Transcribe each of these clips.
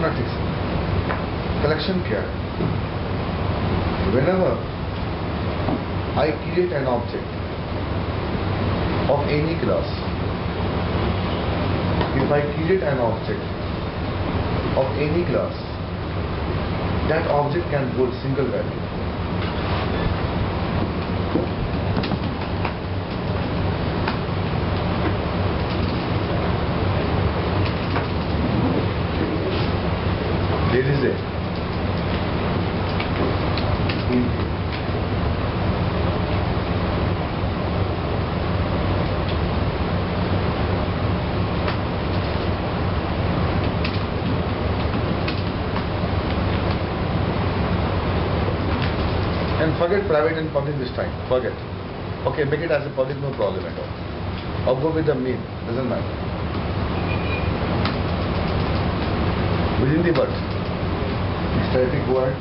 Mathematics collection क्या है? Whenever I create an object of any class, if I create an object of any class, that object can hold single value. There is a and forget private and public this time. Forget. Okay, make it as a public, no problem at all. Or go with the mean, doesn't matter. Within the word, static word.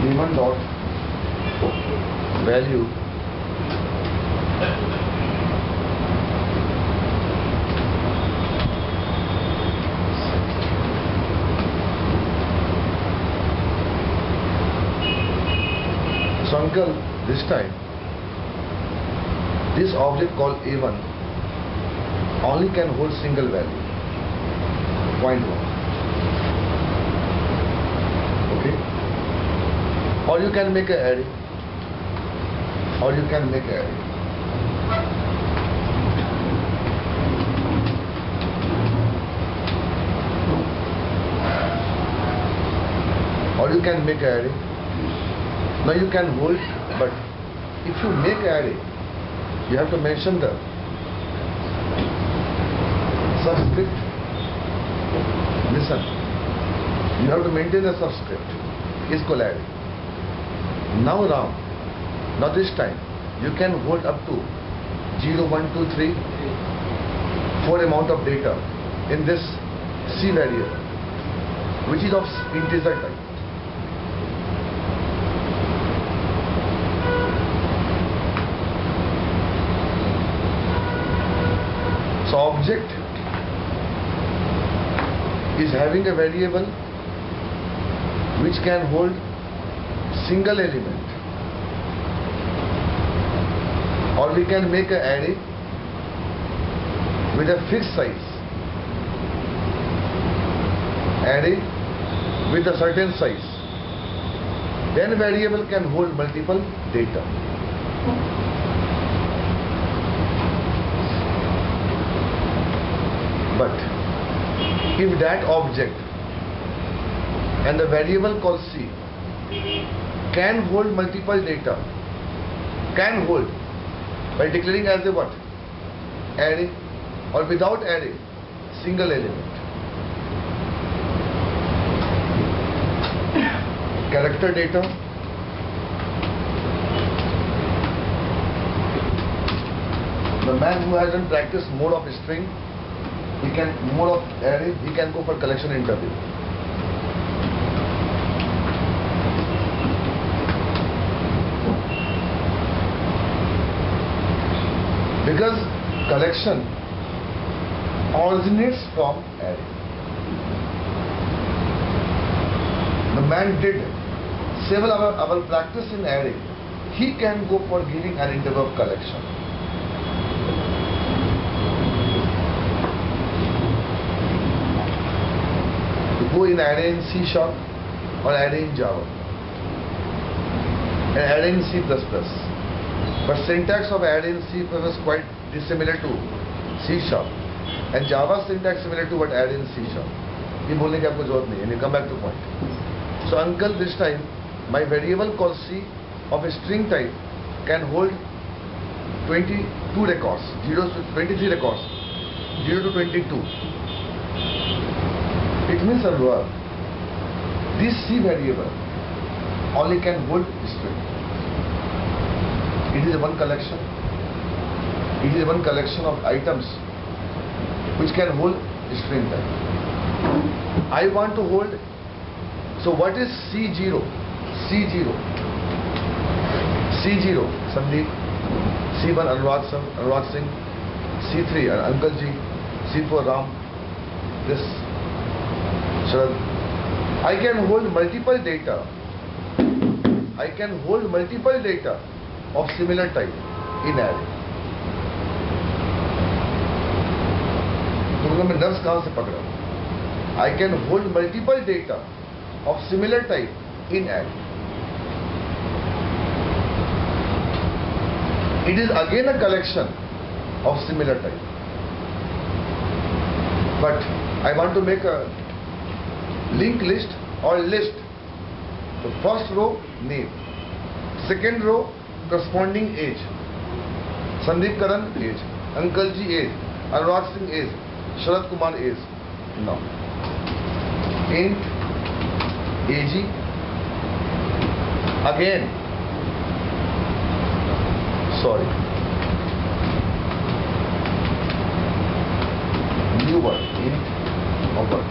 E1 dot value so uncle, this time this object called A1 only can hold single value 0.1. Okay, or you can make an array, or you can make an array. Or you can make an array. Now you can hold, but if you make an array, you have to mention the subscript. Listen, you have to maintain the subscript. Is called array. Now Ram, now this time you can hold up to 0, 1, 2, 3, 4 amount of data in this C variable, which is of integer type. So object is having a variable which can hold single element, or we can make an array with a fixed size, array with a certain size. Then variable can hold multiple data. But if that object and the variable called C can hold multiple data, can hold by declaring as a what? Array, or without array, single element. Character data, the man who hasn't practiced mode of string, he can mode of array, he can go for collection interview. Because collection originates from array. The man did several our practice in array. He can go for giving an interview of collection. To go in array in C# or array in Java, and array in C++. But syntax of array in C is quite dissimilar to C#, and Java syntax similar to what array in C#. ये बोलने की आपको जरूरत नहीं है. Come back to point. So uncle, this time my variable called C of a string type can hold 22 records, 0 to 23 records, 0 to 22. It means this C variable only can hold string. It is one collection. It is one collection of items which can hold string type. I want to hold. So what is C0? C0. C0, Sandeep. C1 Anurag Singh, C3 Uncle Ji, C4 Ram, this Sharad. I can hold multiple data. I can hold multiple data of similar type in array. तुमको मैं nerves कहाँ से पकड़ा? I can hold multiple data of similar type in array. It is again a collection of similar type. But I want to make a linked list or list. The first row name, second row corresponding age, Sandeep Karan age, Uncle Ji age, Anurag Singh age, Sharad Kumar age. Now int AG again, sorry, new word, int or word.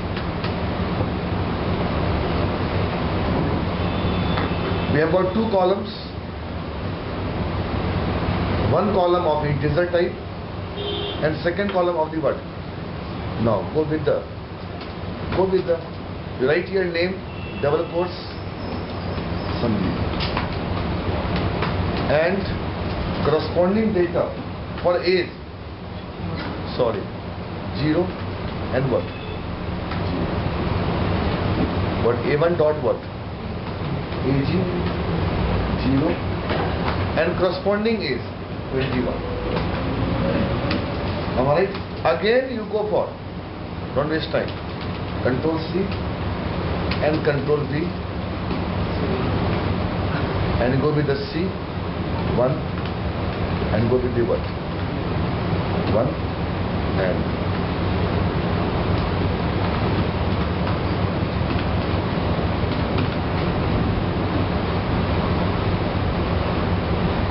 We have got two columns. One column of integer type and second column of the what? Now go with the, you write your name, double quotes, Sandeep, and corresponding data for age, sorry, 0 and what? What A1 dot what? AG 0 and corresponding age 21. Alright, again you go for, don't waste time, Control C and Control V and go with the C1 and go with the what? 1 and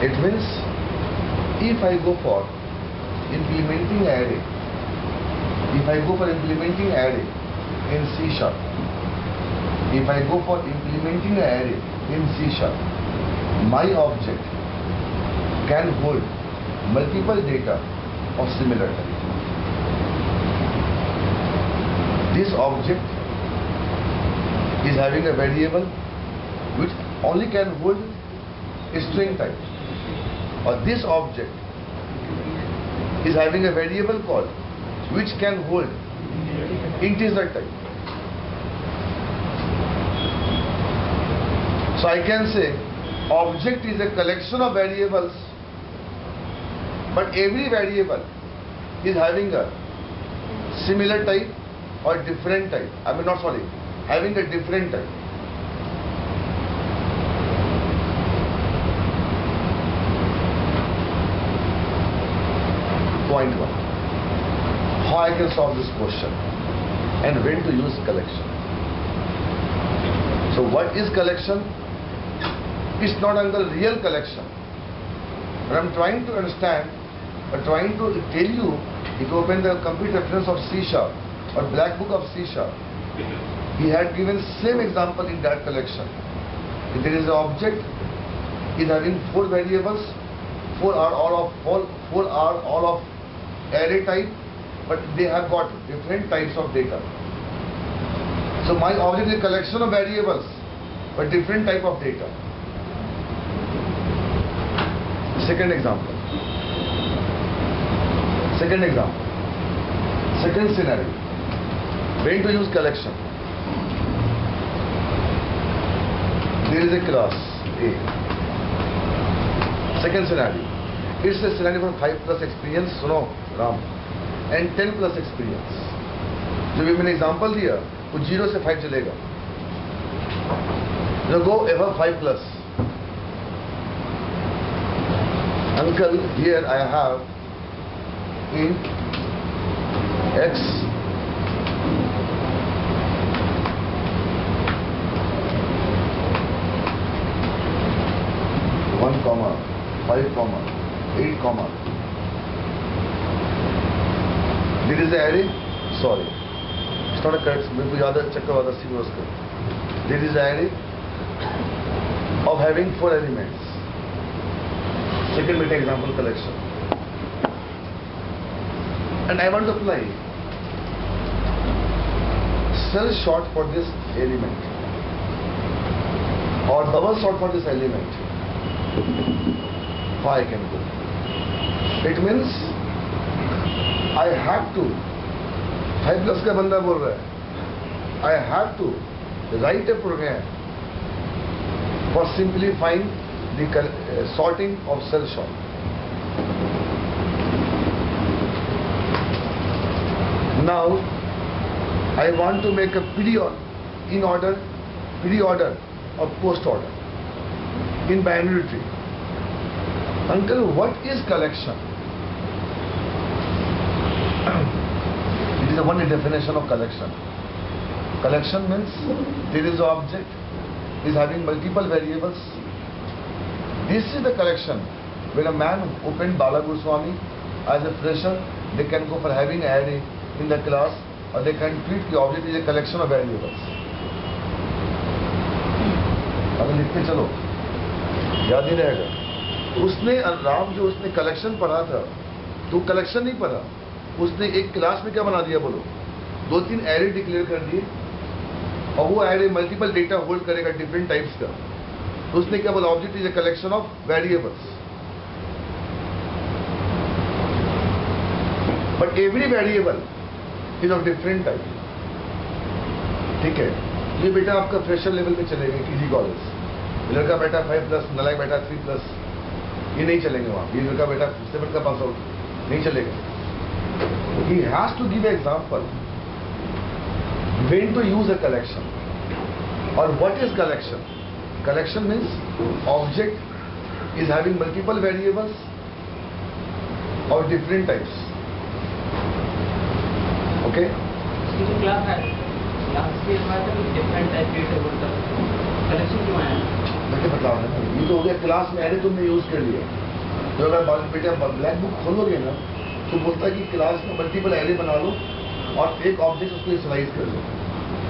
it means if I go for implementing array, in C#, if I go for implementing an array in C#, my object can hold multiple data of similar type. This object is having a variable which only can hold a string type. Or this object is having a variable called which can hold integer type. So I can say object is a collection of variables, but every variable is having a similar type or different type. Having a different type. Point 1. How I can solve this question and when to use collection. So what is collection? It's not under real collection. But I'm trying to understand, or trying to tell you, if you open the complete reference of C# or black book of C#, he had given same example in that collection. If there is an object, is having 4 variables, 4 are all of array type, but they have got different types of data. So my object is a collection of variables, but different type of data. Second example. Second scenario. When to use collection? There is a class A. Second scenario. It's a scenario for 5+ experience, सुनो Ram, and 10+ experience. जो भी मैंने example दिया, वो 0 से 5 चलेगा. So go above 5+. Uncle, here I have int x (1, 5, 8, This is the array. Sorry, it's not a correct. मेरे को याद है, check करवा था सीक्वेंस का. This is the array of having 4 elements. Second beta example collection. And I want to apply cell sort for this element or double sort for this element. How I can go? It means I have to 5 plus का बंदा बोल रहा है I have to write a program for simplifying the sorting of cell sort. Now I want to make a pre-order or post-order in binary tree. Uncle, what is collection? It is a one definition of collection. Collection means there is an object is having multiple variables. This is the collection. When a man opened Bala Goswami as a fresher, they can go for having array in the class, or they can treat the object as a collection of variables. अगर लिखते चलो याद ही रहेगा. उसने राम जो उसने collection पढ़ा था, तो कलेक्शन नहीं पढ़ा, उसने एक क्लास में क्या बना दिया बोलो, 2-3 एरे डिक्लेयर कर दिए और वो एरे मल्टीपल डेटा होल्ड करेगा डिफरेंट टाइप्स का. तो उसने क्या बोला, object is a collection of variables. But every variable is of different type. ठीक है, ये बेटा आपका फ्रेशर लेवल में चलेगा किसी कॉलेज. लड़का बेटा 5 प्लस, नलायक बेटा 3 प्लस, ये नहीं चलेंगे वहाँ. ये लड़का बेटा 7 का पास आउट नहीं चलेगा. He has to give an example when to use a collection or what is collection. Collection means object is having multiple variables or different types. Okay? इसकी जो क्लास है, क्लास के बाद डिफरेंट टाइप के table का collection क्यों आया? मैं बता रहा हूँ, ये तो हो गया क्लास में एरे तुमने यूज कर लिया. तो अगर बेटा ब्लैक बुक खोलोगे ना, तो बोलता है कि क्लास में मल्टीपल एरे बना लो और एक ऑब्जेक्ट उसको इनिशियलाइज कर लो.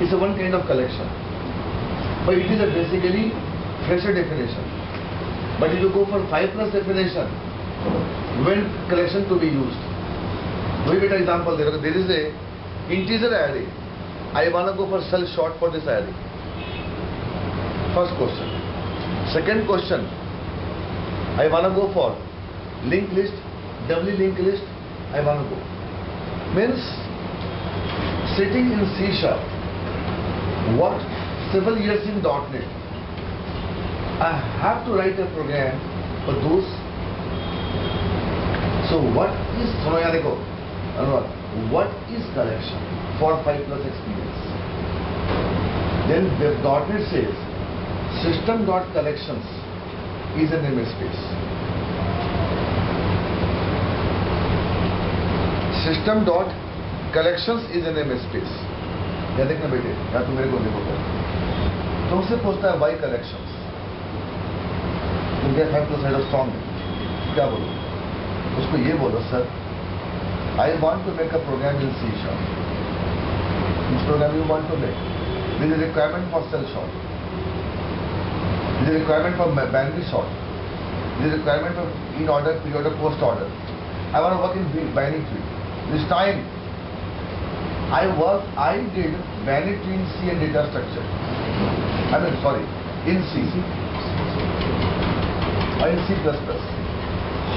It's one kind of collection, but it is a basically fresher definition. But if you go for 5 plus definition, when collection to be used, वही बेटा एग्जांपल दे रहा हूं. There is a integer array, I want to go for shell sort for this array. First question. Second question, I want to go for link list, doubly linked list. I want to go. Means sitting in C#, worked several years in .NET. I have to write a program for those. So what is, सुनो यहाँ देखो अनुराग, what is collection for 5 plus experience? Then the .NET says system.collections is an namespace. System dot collections is an namespace. क्या देखना बेटे, या तो मेरे को देखो. तुमसे पूछता है why collections. तुम क्या 5 plus head of strong है, क्या बोलो? उसको ये बोलो, sir I want to make a program in C#. Which program you want to make? There is a requirement for cell sort. There is a requirement for binary sort. There is a requirement for in order, pre-order, post-order. I want to work in binary tree. This time I did binary tree in C and data structure. In C or in C++.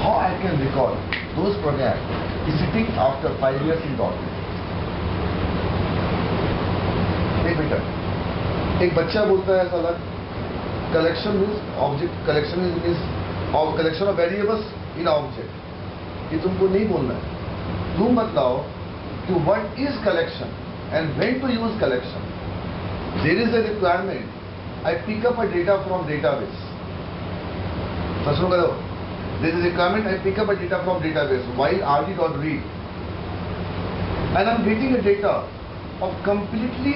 How I can recall those programs is sitting after 5 years in .NET. एक बेटा, एक बच्चा बोलता है साला collection means object, collection is collection of variables in object. ये तुमको नहीं बोलना है. तुम बताओ कि what is collection and when to use collection. There is a requirement. I pick up a data from database. सुनो करो. There is a requirement. I pick up a data from database while rd.read, and I'm getting a data of completely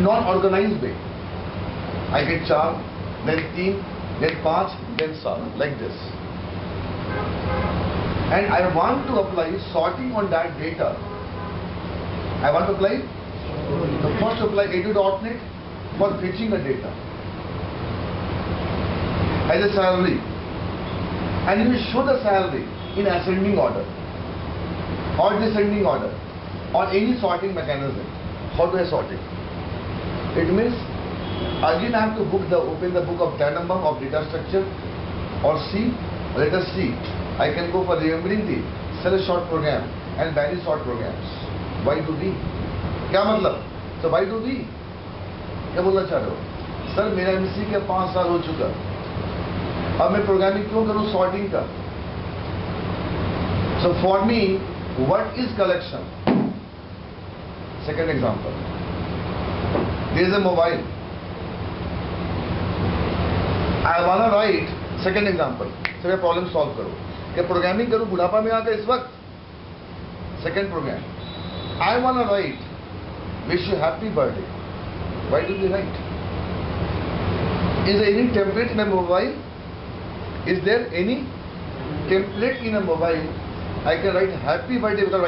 non-organized way. I get 4, then 3, then 5, then 7, like this. And I want to apply sorting on that data. I want to apply the first apply edu.NET for fetching a data as a salary. and you show the salary in ascending order or descending order or any sorting mechanism. How do I sort it? It means again I have to open the book of Tannenbaum of data structure or see, let us see. I can go for remembering the cell sort program and binary sort programs. Why do we? क्या मतलब? So why do we? क्या बोलना चाह रहे हो? Sir मेरा MSc के 5 साल हो चुका, अब मैं प्रोग्रामिंग क्यों करूं सॉर्टिंग का? So for me, what is collection? Second example. There is a mobile. I wanna write. Second example. So मैं प्रॉब्लम सॉल्व करो. क्या प्रोग्रामिंग करूं बुढ़ापा में आकर इस वक्त? Second program. I wanna write. Wish you happy birthday. Why do we write? Is there any template in a mobile? Is there any template in a mobile? I can write happy birthday without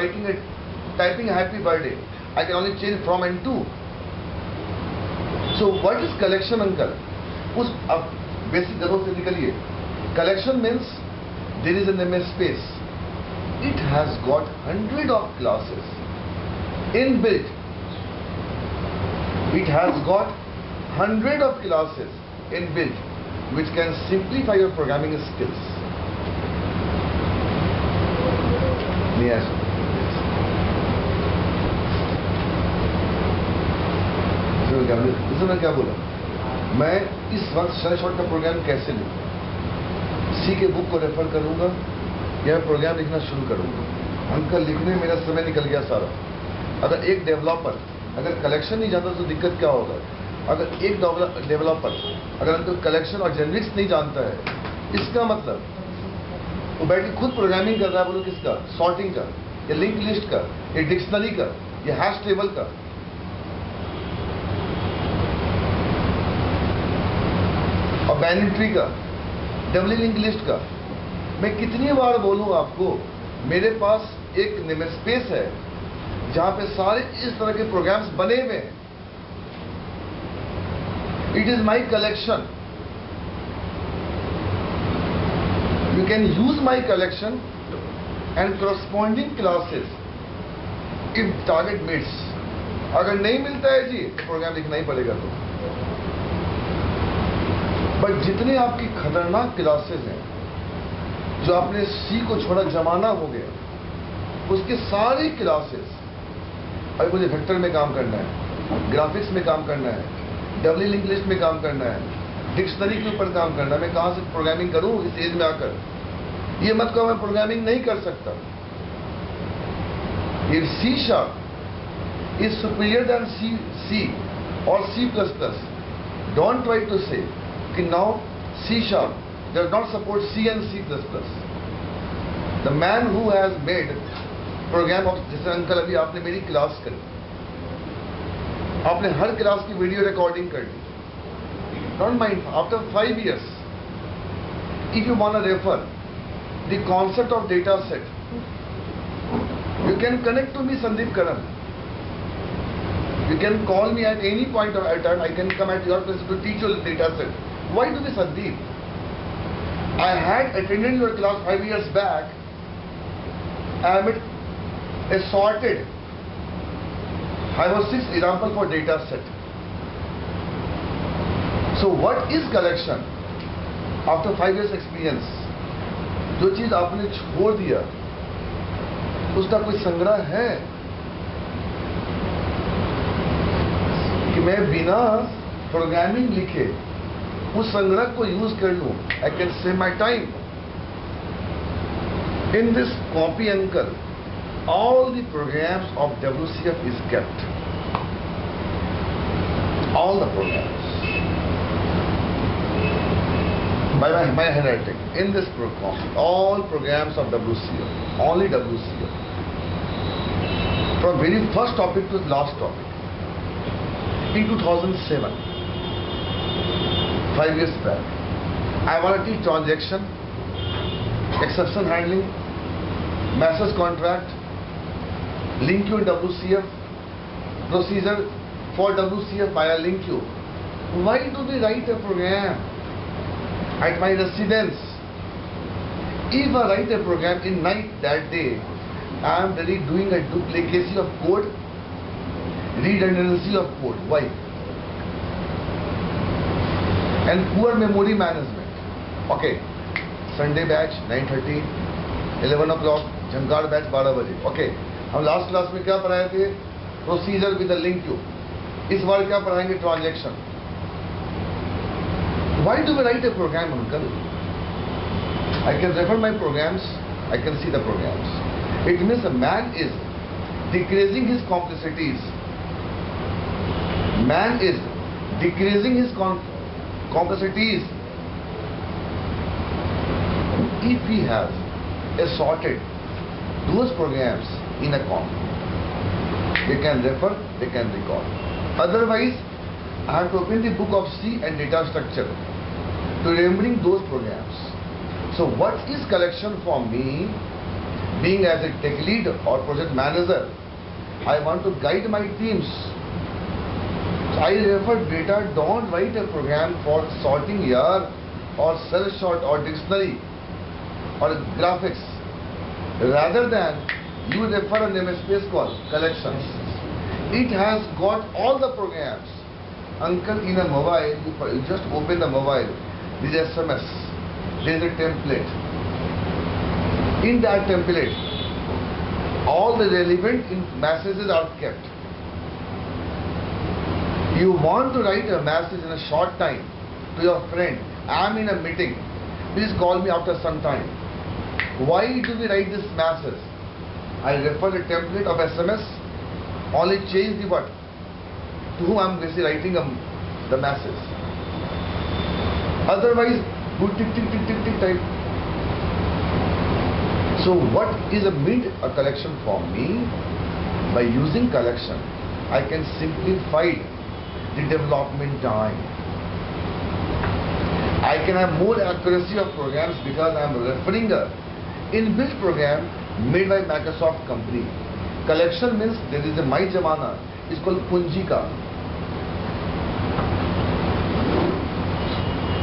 typing happy birthday. I can only change from and to. So what is collection, uncle? उस अब basic जरूरत से निकलिए. Collection means there is an MS space. It has got 100 of classes inbuilt. It has got 100 of classes inbuilt which can simplify your programming skills. Yes. इसमें क्या बोला? मैं इस वक्त शेल शॉट का प्रोग्राम कैसे लूँ? सी के बुक को रेफर करूंगा या प्रोग्राम लिखना शुरू करूंगा? अंकल लिखने में मेरा समय निकल गया सारा. अगर एक डेवलपर अगर कलेक्शन नहीं जानता तो दिक्कत क्या होगा? अगर एक डेवलपर अगर अंकल कलेक्शन और जेनरिक्स नहीं जानता है, इसका मतलब वो बैठ के खुद प्रोग्रामिंग कर रहा है. बोलो किसका? सॉर्टिंग का, या लिंक लिस्ट का, या डिक्शनरी का, या हैश टेबल का. और बाइनरी ट्री का, डबल लिंक लिस्ट का. मैं कितनी बार बोलूं आपको, मेरे पास एक नेमस्पेस है जहां पे सारे इस तरह के प्रोग्राम्स बने हुए हैं. It is my collection. You can use my collection and corresponding classes if target meets. अगर नहीं मिलता है जी तो प्रोग्राम लिखना ही पड़ेगा. तो बट जितने आपकी खतरनाक क्लासेस हैं जो आपने सी को छोड़ा जमाना हो गया, उसके सारी क्लासेस अभी मुझे वेक्टर में काम करना है, ग्राफिक्स में काम करना है, डबल लिंक लिस्ट में काम करना है, डिक्शनरी के ऊपर काम करना है. मैं कहां से प्रोग्रामिंग करूं इस एज में आकर? ये मत कहो मैं प्रोग्रामिंग नहीं कर सकता. ये C sharp is superior than C और C++. Don't try to say कि now C sharp does not support C and C++. The man who has made program of, जैसे अंकल अभी आपने मेरी क्लास करी, आपने हर क्लास की वीडियो रिकॉर्डिंग कर ली. Don't mind, after 5 years, if you want to refer the concept of data set, you can connect to me, Sandeep Karan. You can call me at any point of time. I can come at your place to teach you the data set. Why do we, Sandeep? I had attended your class 5 years back. I made a sorted 5 or 6 example for data set. So what is collection? After 5 years experience, जो चीज आपने छोड़ दिया उसका कोई संग्रह है कि मैं बिना प्रोग्रामिंग लिखे उस संग्रह को यूज कर लूं? I can save my time. In this copy uncle, all the programs of WCF is kept. All the programs. By my handwriting. In this program, all programs of WCF. Only WCF. From very first topic to last topic. In 2007. 5 years back. I want to teach transaction, exception handling, message contract, link queue in WCF, procedure for WCF via link queue. Why do we write a program at my residence If I write a program in night that day, I am really doing a duplicacy of code, redundancy of code. Why? And poor memory management. Okay, Sunday batch 9:30, 11 o'clock, Jhankar batch 12 बजे. Okay, हम last class में क्या पढ़ाए थे? Procedure with the link Q. इस बार क्या पढ़ाएंगे? Transaction. Why do we write a program, uncle? I can refer my programs, I can see the programs. It means a man is decreasing his complexities. Man is decreasing his complexities. If he has assorted those programs in a comp, they can refer, they can recall. Otherwise, I have to open the book of C and data structure to remembering those programs. So what is collection for me? Being as a tech lead or project manager, I want to guide my teams. So I refer data, don't write a program for sorting here or cell sort or dictionary or graphics. Rather than you refer a namespace called collections. It has got all the programs. Uncle, in a mobile, you just open the mobile, there is SMS, there is a template. In that template, all the relevant messages are kept. You want to write a message in a short time to your friend, I am in a meeting, please call me after some time. Why do we write this message? I refer the template of SMS, only change the word to whom I am basically writing the message. Otherwise, good tick tick tick tick tick type. So what is a collection for me? By using collection, I can simplify the development time. I can have more accuracy of programs because I am referring a inbuilt program made by Microsoft company. Collection means there is a My Jamana, it's called Punjika.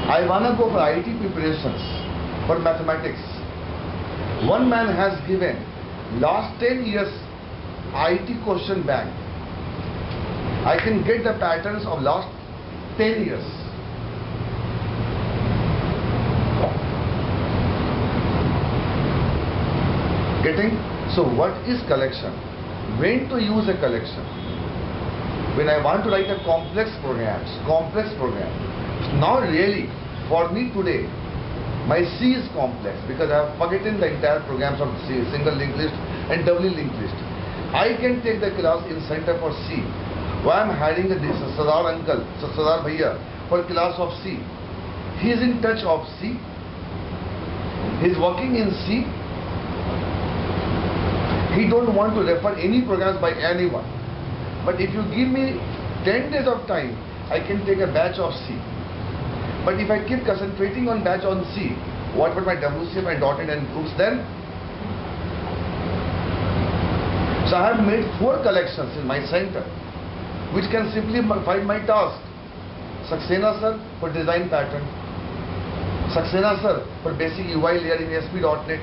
I wanna go for IT preparations for mathematics. One man has given last 10 years IT question bank. I can get the patterns of last 10 years. Getting? So what is collection? When to use a collection? When I want to write a complex program. Not really. For me today, my C is complex because I have forgotten the entire programs of C, single linked list and doubly linked list. I can take the class in Center for C. Why I am hiring a Sadar uncle, Sadar Bhaiya for class of C. He is in touch of C. He is working in C. He don't want to refer any programs by anyone. But if you give me 10 days of time, I can take a batch of C. But if I keep concentrating on batch on C, what about my WCF and .NET and groups then? So I have made 4 collections in my center, which can simplify my task. Saxena sir for design pattern, Saxena sir for basic UI layer in ASP.NET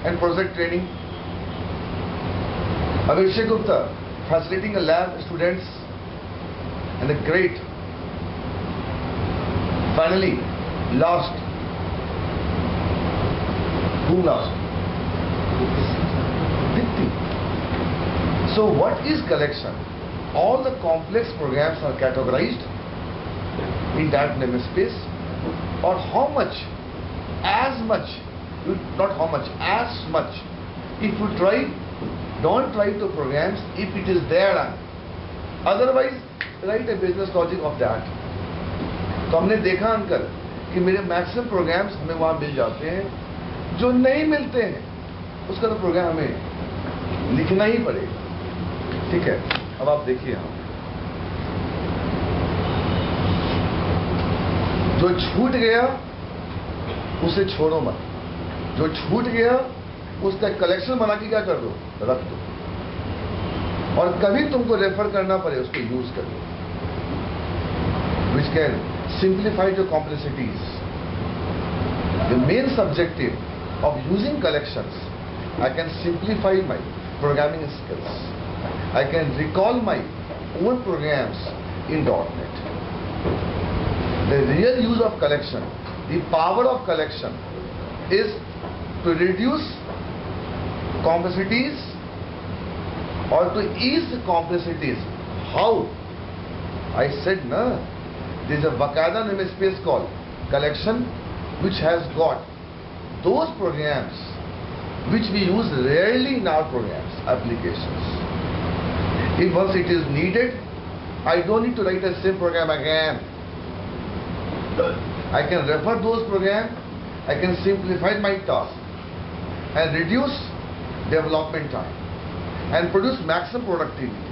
and project training, Abhishek Gupta facilitating a lab students and a great. Finally, last. Who last? Dipti. So what is collection? All the complex programs are categorized in that namespace, or how much, as much, not how much, as much. If you try, don't write the programs if it is there. Otherwise, write a business logic of that. तो हमने देखा uncle कि मेरे maximum programmes हमें वहाँ मिल जाते हैं, जो नहीं मिलते हैं उसका तो प्रोग्राम हमें लिखना ही पड़ेगा. ठीक है, अब आप देखिए यहाँ जो छूट गया उसे छोड़ो मत, जो छूट गया उसका कलेक्शन बना के क्या कर दो, रख दो, और कभी तुमको रेफर करना पड़े उसको यूज कर दो, which can simplify the complexities. The main subjective of using collections, I can simplify my programming skills. I can recall my own programs in .NET. The real use of collection, the power of collection is to reduce complexities or to ease complexities. How? I said, no, there is a Vakada namespace called collection which has got those programs which we use rarely in our programs, applications. If once it is needed, I don't need to write the same program again. I can refer those programs, I can simplify my task and reduce development time and produce maximum productivity.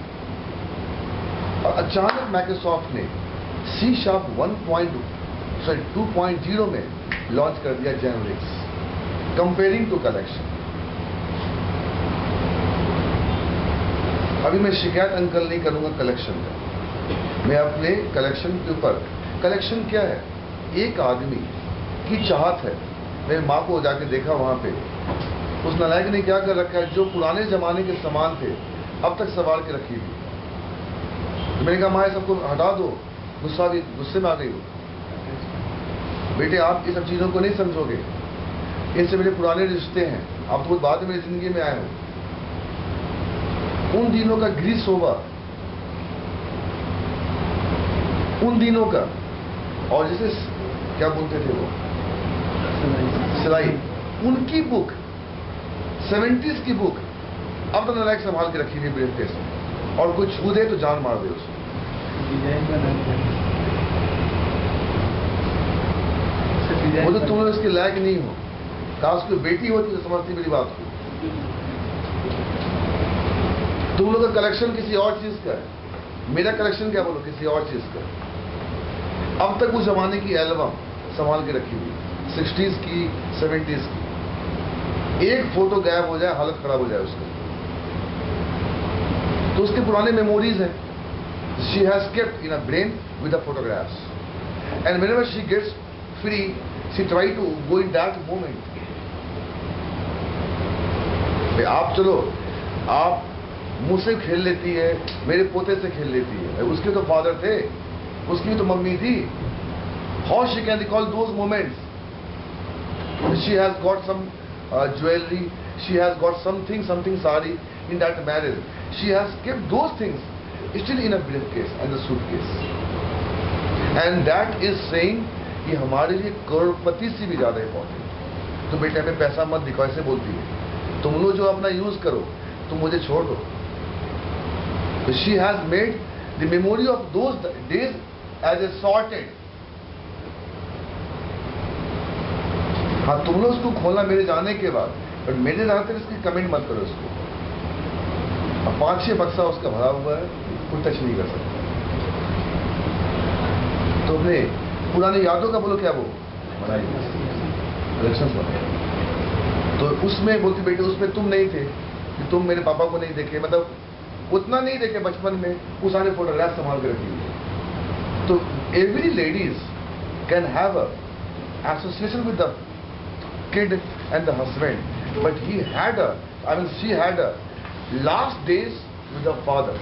अचानक Microsoft ने C# 2.0 में launch कर दिया generics comparing to collection. अभी मैं शिकायत uncle नहीं करूंगा कलेक्शन का, मैं अपने कलेक्शन के ऊपर. कलेक्शन क्या है? एक आदमी की चाहत है. मेरी माँ को जाके देखा वहां पे, उस नालायक ने क्या कर रखा है, जो पुराने जमाने के सामान थे अब तक संभाल के रखी हुई. तो मैंने कहा माँ सबको हटा दो, गुस्से में आ गई हो. बेटे आप ये सब चीजों को नहीं समझोगे, इनसे मेरे पुराने रिश्ते हैं, आप तो बहुत बाद में मेरी जिंदगी में आए हो. उन दिनों का ग्रीस ओवर, उन दिनों का, और जैसे क्या बोलते थे वो, सिलाई, उनकी बुक 70s की बुक अब तो नालायक संभाल के रखी हुई ब्रीफ केस में, और कोई छू दे तो जान मार दे उसको. वो तो तुम लोग इसके लायक नहीं हो. काश कोई बेटी होती तो समझती मेरी बात को. तुम लोग का कलेक्शन किसी और चीज का है, मेरा कलेक्शन क्या बोलो किसी और चीज का. अब तक उस जमाने की एल्बम संभाल के रखी हुई, 60s की 70s की. एक फोटो गायब हो जाए हालत खराब हो जाए उसका. तो उसके पुराने मेमोरीज हैं. She has kept in her brain with the photographs, and whenever she gets free, she try to go in that moment. आप चलो, आप मुझसे खेल लेती है, मेरे पोते से खेल लेती है. उसके तो फादर थे, उसकी तो मम्मी थी. How she can recall those moments? She has got some jewelry, she has got something sari in that marriage. She has kept those things still in a briefcase and a suitcase. And that is saying कि हमारे लिए करोड़पति से भी ज्यादा important. तो बेटे हमें पैसा मत दिखाओ, ऐसे बोलती है. तुम लोग जो अपना यूज करो, तुम मुझे छोड़ दो. So she has made the memory of those days as a sorted. हाँ तुम लोग उसको खोलना मेरे जाने के बाद, बट मेरे जाने तक इसकी कमेंट मत करो उसको. अब 5-6 बक्सा उसका भरा हुआ है, कोई टच नहीं कर सकता. तो अपने पुरानी यादों का बोलो क्या वो बनाई कलेक्शंस बनाए. तो उसमें बोलती बेटे उसमें तुम नहीं थे कि तुम मेरे पापा को नहीं देखे, मतलब उतना नहीं देखे बचपन में. वो सारे फोटोग्राफ संभाल के रखी. तो every ladies can have a association with the kid and the husband, but she had a last days with her father.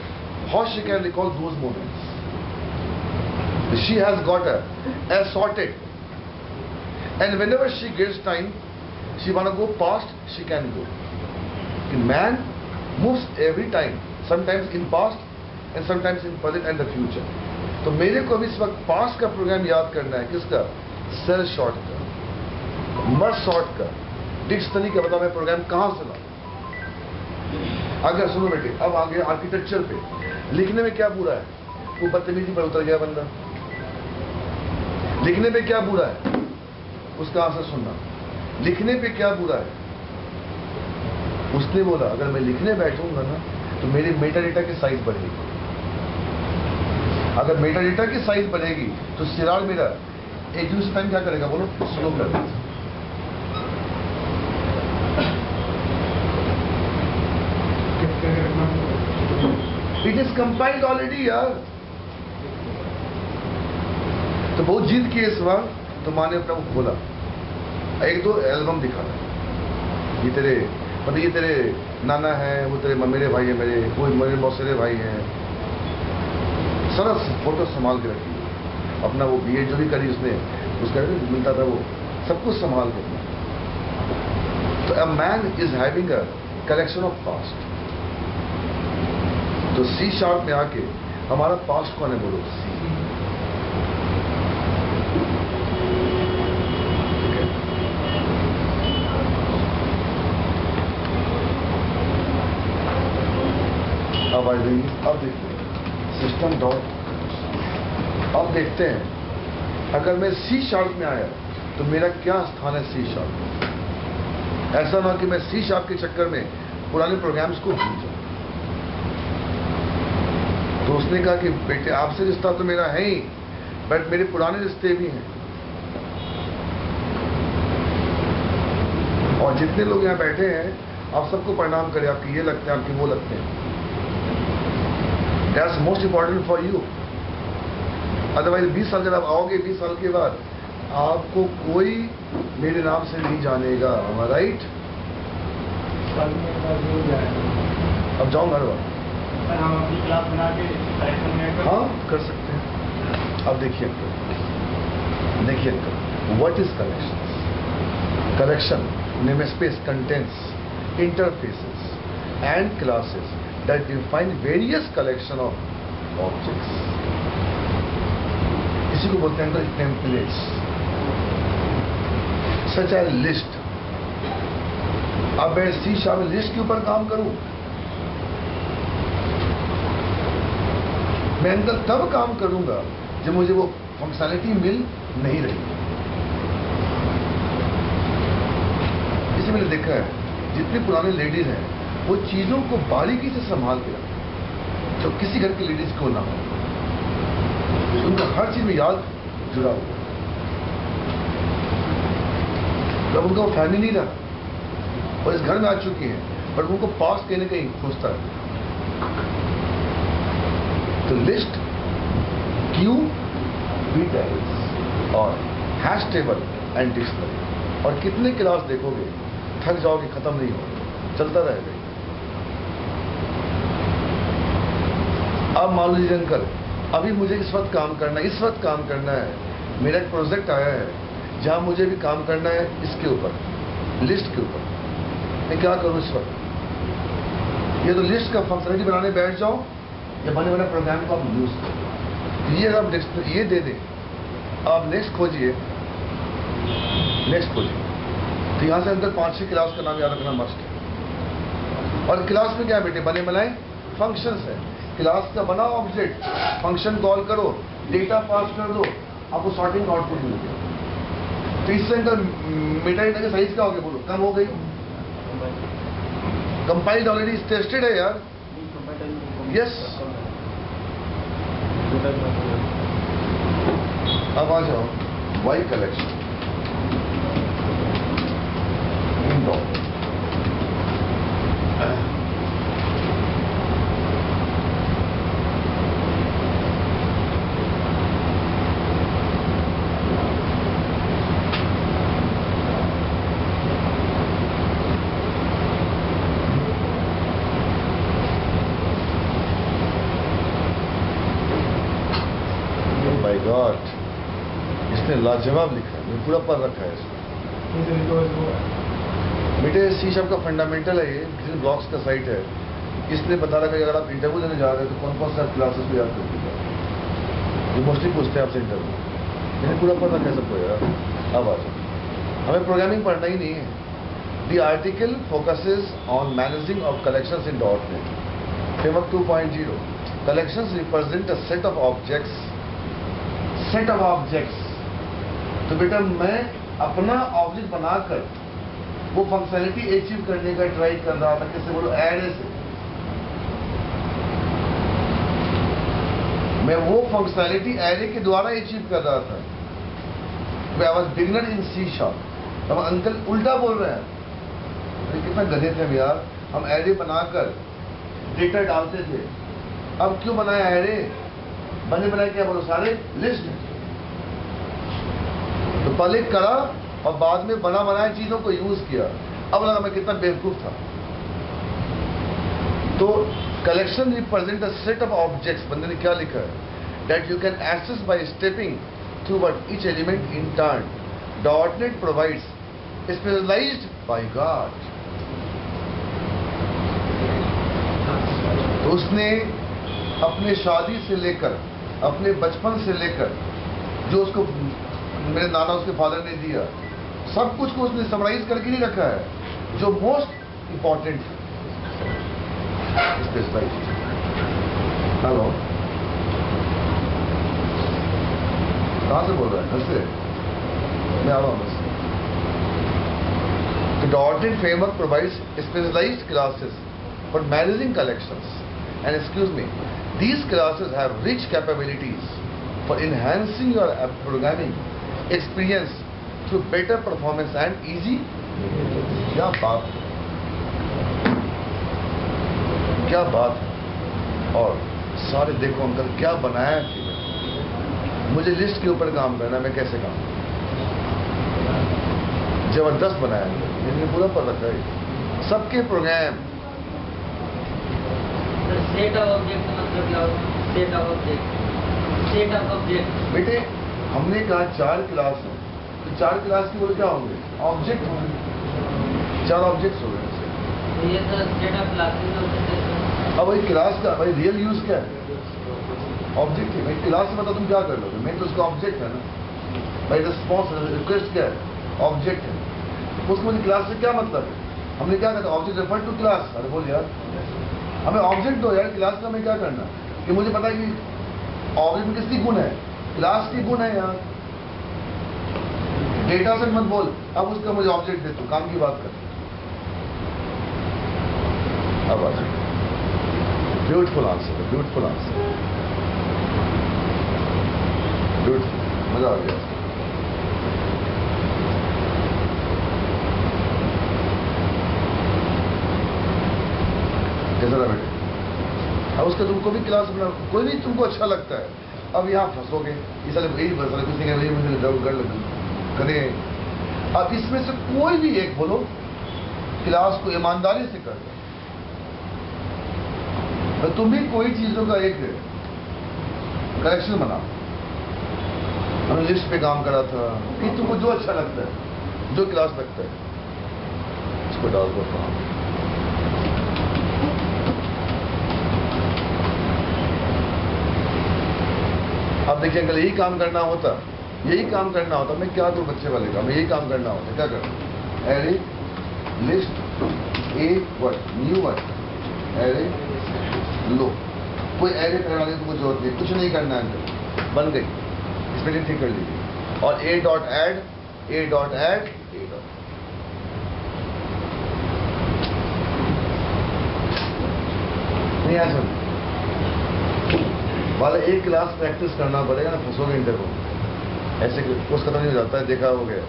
How she can recall those moments? She has got a assorted, and whenever she gets time, she wanna go past, she can go. The man moves every time, sometimes in past and sometimes in present and the future. तो मेरे को अभी इस वक्त past का programme याद करना है. किसका? सेल शॉर्ट का, मर्ज शॉर्ट का, डिक्शनरी का. बताओ मैं प्रोग्राम कहां से लाऊं? अगर सुनो बेटे, अब आगे आर्किटेक्चर पे लिखने में क्या बुरा है? वो बदतमीजी पर उतर गया बंदा. लिखने पे क्या बुरा है? उसका आंसर सुनना. लिखने पे क्या बुरा है? उसने बोला अगर मैं लिखने बैठूंगा ना तो मेरी मेटा डेटा की साइज बढ़ेगी. अगर मेटा डेटा की साइज बढ़ेगी तो सिरार मेरा एग्जीक्यूशन टाइम क्या करेगा बोलो? स्लो कर देगा. इट इज कंपाइल्ड ऑलरेडी यार. तो बहुत जिद की इस बार, तो माँ ने अपना वो खोला, 1-2 एल्बम दिखा. ये तेरे मतलब ये तेरे नाना है, वो तेरे मेरे भाई है, वो मेरे मौसेरे भाई हैं। सारा फोटो संभाल के रखी, अपना वो बीएड जो भी करी उसने, उसका मिलता था वो सब कुछ संभाल के। तो a man is having a collection of past. तो सी शार्प में आके हमारा पास्ट कौन है, बोलो? सी। अब आ जाइए, अब देखिए सिस्टम डॉट। अब देखते हैं अगर मैं सी शार्प में आया तो मेरा क्या स्थान है सी शार्प। ऐसा ना कि मैं सी शार्प के चक्कर में पुराने प्रोग्राम्स को भूल जाऊं। तो उसने कहा कि बेटे आपसे रिश्ता तो मेरा है ही, बट मेरे पुराने रिश्ते भी हैं। और जितने लोग यहाँ बैठे हैं आप सबको प्रणाम करें, आपके ये लगते हैं, आपके वो लगते हैं। That's most important for you. Otherwise 20 साल जब आप आओगे, 20 साल के बाद आपको कोई मेरे नाम से नहीं जानेगा। am I right? अब जाऊँ घर वाला? हम अपनी क्लास बना के कलेक्शन में हाँ कर सकते हैं। अब देखिए what is collection? Collection namespace contents interfaces and classes that define various collection of objects. इसी को बोलते हैं टेम्पलेट्स, सच है लिस्ट। अब मैं सी शार्प लिस्ट के ऊपर काम करूं, मैं अंदर तब काम करूंगा जब मुझे वो फंक्शनैलिटी मिल नहीं रही। इसे मैंने देखा है, जितने पुराने लेडीज हैं वो चीजों को बारीकी से संभाल के रखते, जो किसी घर की लेडीज को ना हो। उनका हर चीज में याद जुड़ा हुआ। जब उनका वो फैमिली नहीं रहा और इस घर में आ चुकी हैं, पर उनको पास कहीं ना कहीं खोजता है। तो लिस्ट, क्यू, बी टेबल्स और हैश टेबल एंड डिक्शनरी। और कितने क्लास देखोगे, थक जाओगे, खत्म नहीं होगा, चलता रहेगा। अब मान लीजिए अंकल अभी मुझे इस वक्त काम करना है, मेरा एक प्रोजेक्ट आया है जहां मुझे भी काम करना है इसके ऊपर, लिस्ट के ऊपर। मैं क्या करूं इस वक्त? ये तो लिस्ट का फंक्शनलिटी बनाने बैठ जाओ या बने बने प्रोग्राम को आप यूज करो। ये आप ये दे दें, आप नेक्स्ट खोजिए। तो यहां से अंदर 5-6 क्लास का नाम याद रखना मस्ट है। और क्लास में क्या है बेटे, बने बनाए फंक्शंस है। क्लास का बना ऑब्जेक्ट, फंक्शन कॉल करो, डेटा पास कर दो, आपको सॉर्टिंग आउटपुट मिल गया। तो इससे अंदर मेटा डेटा की साइज क्या हो गई, बोलो? कम हो गई। कंपाइल्ड ऑलरेडी टेस्टेड है यार। यस। अब आ जाओ वाई कलेक्शन इंडॉट। गॉड, इसने लाजवाब लिखा है, पूरा पढ़ रखा है इसमें। बेटे सी शार्प का फंडामेंटल है ये, किसी ब्लॉक्स का साइट है। इसने बता रखा है अगर आप इंटरव्यू देने जा रहे हैं तो कौन कौन सा क्लासेस को याद करते हैं, ये मोस्टली पूछते हैं आपसे इंटरव्यू। मैंने पूरा पढ़ रखा है सबको यार। अब आ जाओ, हमें प्रोग्रामिंग पढ़ना ही नहीं है। The article focuses on managing of collections in .NET framework 2.0। Collections represent a set of objects. तो बेटा मैं अपना ऑब्जेक्ट बनाकर वो फंक्शनैलिटी अचीव करने का ट्राई कर रहा था। कैसे बोलो? एरे से। मैं वो फंक्शनैलिटी एरे के द्वारा अचीव कर रहा था। I was beginner in C sharp. अब अंकल उल्टा बोल रहे हैं, अरे कितना गधे थे यार। हम एरे बनाकर डेटा डालते थे, अब क्यों बनाया एरे? बने बनाए क्या बोलो? सारे लिस्ट। तो पहले करा और बाद में बना बनाए चीजों को यूज किया। अब लगा मैं कितना बेवकूफ था। तो collection represent a set of objects, बंदे ने क्या लिखा है, that you can access by stepping through what each element in turn. Dot net provides specialised by God. तो उसने अपने शादी से लेकर, अपने बचपन से लेकर, जो उसको मेरे नाना उसके फादर ने दिया, सब कुछ को उसने समराइज करके नहीं रखा है, जो मोस्ट इंपॉर्टेंट स्पेशलाइज्ड। हेलो, कहां से बोल रहा है? घर से मैं आ रहा हूं बस। The Ordnance framework provides specialized classes for managing collections. And excuse me, these classes have rich capabilities for enhancing your programming experience through better performance and easy. क्या बात है, क्या बात है। और सारे देखो अंकल क्या बनाया है। मुझे लिस्ट के ऊपर काम करना, मैं कैसे काम, जबरदस्त बनाया है, मैंने पूरा पढ़ रखा है सबके प्रोग्राम। सेट ऑफ ऑब्जेक्ट का मतलब क्या होता है? Set of object, set of object. बेटे हमने कहा 4 क्लास है, तो 4 क्लास के बोले क्या होंगे? ऑब्जेक्ट होंगे, 4 ऑब्जेक्ट्स हो गए। तो ये तो सेट ऑफ क्लासेस होते हैं। अब भाई क्लास का भाई रियल यूज क्या है? ऑब्जेक्ट है भाई। क्लास से बता तुम क्या कर लोगे, मैं तो उसका ऑब्जेक्ट है ना भाई। रिस्पॉन्स रिक्वेस्ट क्या है? ऑब्जेक्ट है। उसको मुझे क्लास से क्या मतलब है? हमने क्या कहता ऑब्जेक्ट रेफर टू क्लास। अरे बोल यार, हमें ऑब्जेक्ट दो यार, क्लास का हमें क्या करना कि मुझे पता है कि ऑब्जेक्ट में किसकी गुण है? क्लास की गुण है यार। डेटा से मत बोल, अब उसका मुझे ऑब्जेक्ट दे, तू काम की बात कर। अब आ beautiful answer, beautiful answer, beautiful, मजा आ गया। कैसा बेटे? अब उसका तुमको भी क्लास बना, कोई भी तुमको अच्छा लगता है, अब यहाँ फंसोगे, इस साल यही फंसा, किसी ने वही मुझे जब करें। अब इसमें से कोई भी एक बोलो, क्लास को ईमानदारी से कर दो। तो तुम भी कोई चीजों का एक कलेक्शन बनाओ। हमने लिस्ट पे काम करा था कि तुमको जो अच्छा लगता है, जो क्लास लगता है, उसको डाल दो काम। अब देखिए अंकल, यही काम करना होता, यही काम करना होता, मैं क्या करूं बच्चे वाले का, मैं यही काम करना होता, क्या करूं? Array list a word new word array लो। कोई एरे करवाने की कोई जरूरत नहीं, कुछ नहीं करना है अंकल, बन गई। स्पेलिंग ठीक कर लीजिए। और ए डॉट ऐड, ए डॉट ऐड, ए डॉट नहीं आ सकता वाला एक क्लास प्रैक्टिस करना पड़ेगा ना, फंसोगे इंटरव्यू। ऐसे कोर्स खत्म नहीं हो जाता है, देखा हो गया।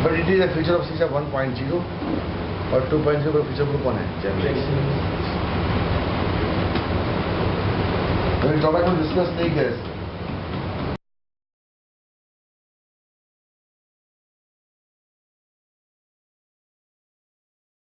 But it is a feature of C# 1.0 और 2.0 का फीचर ग्रुप कौन है? जनरेशन। ड्रॉबैक को डिस्कस नहीं किया।